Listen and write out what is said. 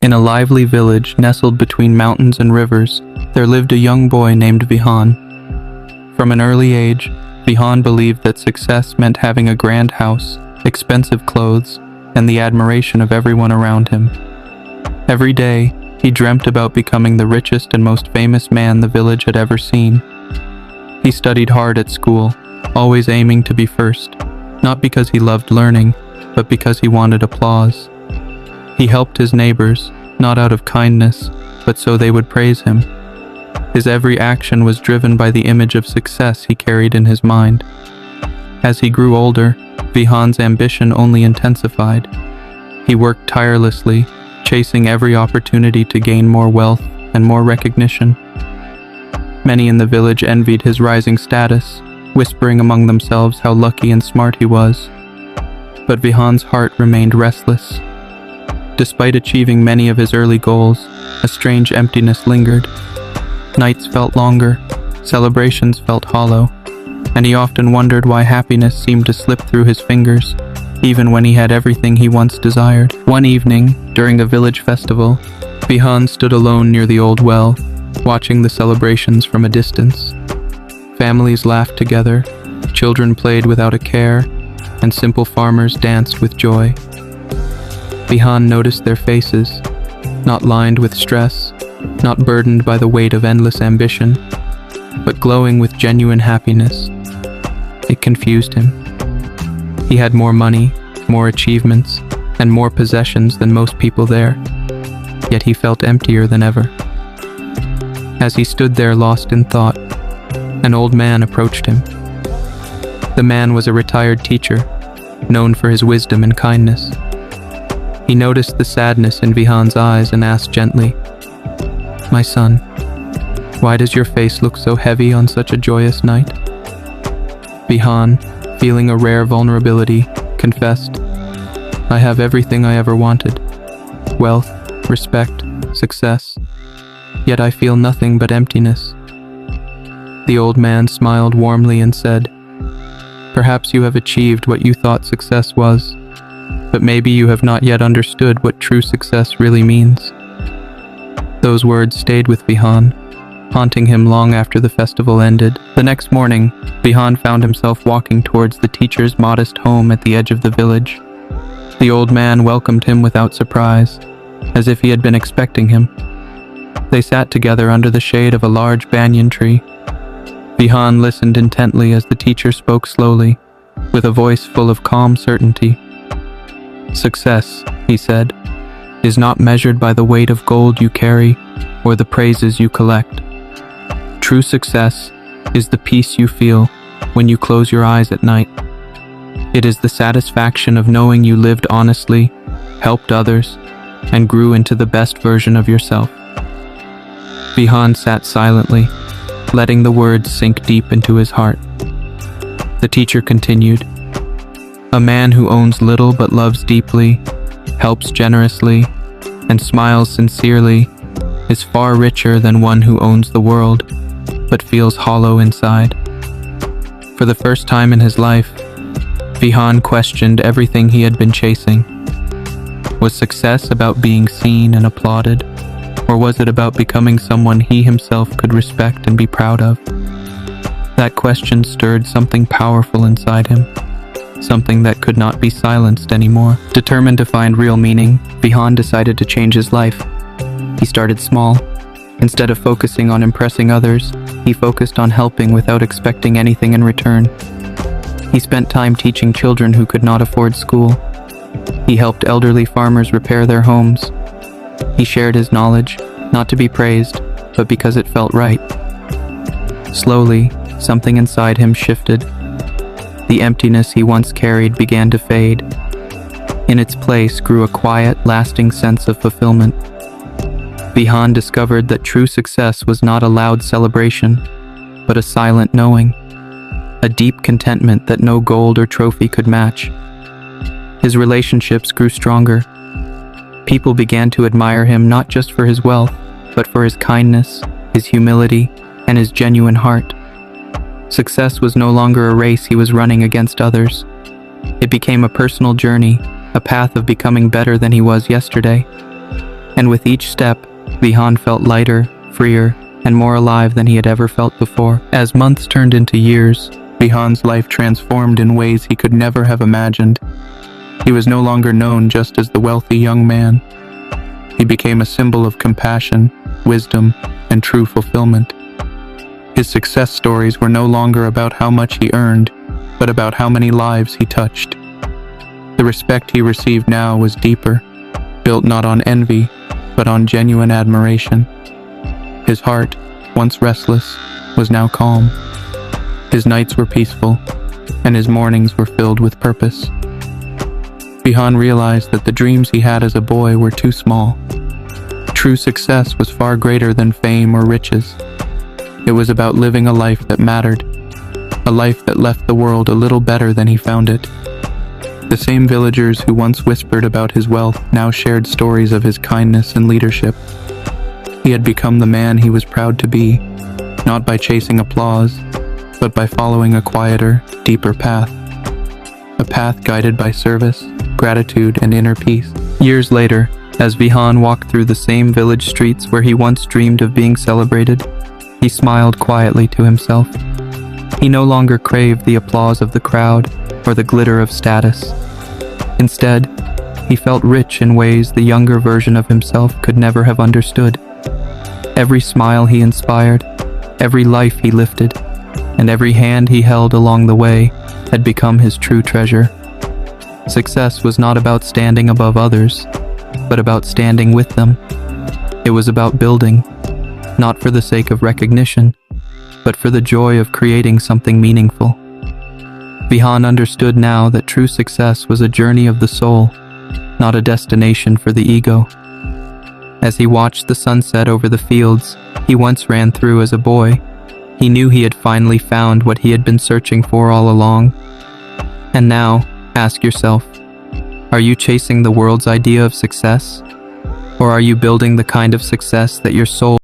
In a lively village nestled between mountains and rivers, there lived a young boy named Vihan. From an early age, Vihan believed that success meant having a grand house, expensive clothes, and the admiration of everyone around him. Every day, he dreamt about becoming the richest and most famous man the village had ever seen. He studied hard at school, always aiming to be first, not because he loved learning, but because he wanted applause. He helped his neighbors, not out of kindness, but so they would praise him. His every action was driven by the image of success he carried in his mind. As he grew older, Vihan's ambition only intensified. He worked tirelessly, chasing every opportunity to gain more wealth and more recognition. Many in the village envied his rising status, whispering among themselves how lucky and smart he was. But Vihan's heart remained restless. Despite achieving many of his early goals, a strange emptiness lingered. Nights felt longer, celebrations felt hollow, and he often wondered why happiness seemed to slip through his fingers, even when he had everything he once desired. One evening, during a village festival, Vihan stood alone near the old well, watching the celebrations from a distance. Families laughed together, children played without a care, and simple farmers danced with joy. Vihan noticed their faces, not lined with stress, not burdened by the weight of endless ambition, but glowing with genuine happiness. It confused him. He had more money, more achievements, and more possessions than most people there, yet he felt emptier than ever. As he stood there lost in thought, an old man approached him. The man was a retired teacher, known for his wisdom and kindness. He noticed the sadness in Vihan's eyes and asked gently, "My son, why does your face look so heavy on such a joyous night?" Vihan, feeling a rare vulnerability, confessed, "I have everything I ever wanted: wealth, respect, success, yet I feel nothing but emptiness." The old man smiled warmly and said, "Perhaps you have achieved what you thought success was, but maybe you have not yet understood what true success really means." Those words stayed with Vihan, haunting him long after the festival ended. The next morning, Vihan found himself walking towards the teacher's modest home at the edge of the village. The old man welcomed him without surprise, as if he had been expecting him. They sat together under the shade of a large banyan tree. Vihan listened intently as the teacher spoke slowly, with a voice full of calm certainty. "Success," he said, "is not measured by the weight of gold you carry or the praises you collect. True success is the peace you feel when you close your eyes at night. It is the satisfaction of knowing you lived honestly, helped others, and grew into the best version of yourself." Vihan sat silently, letting the words sink deep into his heart. The teacher continued, "A man who owns little but loves deeply, helps generously, and smiles sincerely is far richer than one who owns the world but feels hollow inside." For the first time in his life, Vihan questioned everything he had been chasing. Was success about being seen and applauded, or was it about becoming someone he himself could respect and be proud of? That question stirred something powerful inside him, something that could not be silenced anymore. Determined to find real meaning, Vihan decided to change his life. He started small. Instead of focusing on impressing others, he focused on helping without expecting anything in return. He spent time teaching children who could not afford school. He helped elderly farmers repair their homes. He shared his knowledge, not to be praised, but because it felt right. Slowly, something inside him shifted. The emptiness he once carried began to fade. In its place grew a quiet, lasting sense of fulfillment. Vihan discovered that true success was not a loud celebration, but a silent knowing, a deep contentment that no gold or trophy could match. His relationships grew stronger. People began to admire him not just for his wealth, but for his kindness, his humility, and his genuine heart. Success was no longer a race he was running against others. It became a personal journey, a path of becoming better than he was yesterday. And with each step, Vihan felt lighter, freer, and more alive than he had ever felt before. As months turned into years, Vihan's life transformed in ways he could never have imagined. He was no longer known just as the wealthy young man. He became a symbol of compassion, wisdom, and true fulfillment. His success stories were no longer about how much he earned, but about how many lives he touched. The respect he received now was deeper, built not on envy, but on genuine admiration. His heart, once restless, was now calm. His nights were peaceful, and his mornings were filled with purpose. Vihan realized that the dreams he had as a boy were too small. True success was far greater than fame or riches. It was about living a life that mattered, a life that left the world a little better than he found it. The same villagers who once whispered about his wealth now shared stories of his kindness and leadership. He had become the man he was proud to be, not by chasing applause, but by following a quieter, deeper path. A path guided by service, gratitude, and inner peace. Years later, as Vihan walked through the same village streets where he once dreamed of being celebrated, he smiled quietly to himself. He no longer craved the applause of the crowd or the glitter of status. Instead, he felt rich in ways the younger version of himself could never have understood. Every smile he inspired, every life he lifted, and every hand he held along the way had become his true treasure. Success was not about standing above others, but about standing with them. It was about building, not for the sake of recognition, but for the joy of creating something meaningful. Vihan understood now that true success was a journey of the soul, not a destination for the ego. As he watched the sunset over the fields he once ran through as a boy, he knew he had finally found what he had been searching for all along. And now, ask yourself, are you chasing the world's idea of success? Or are you building the kind of success that your soul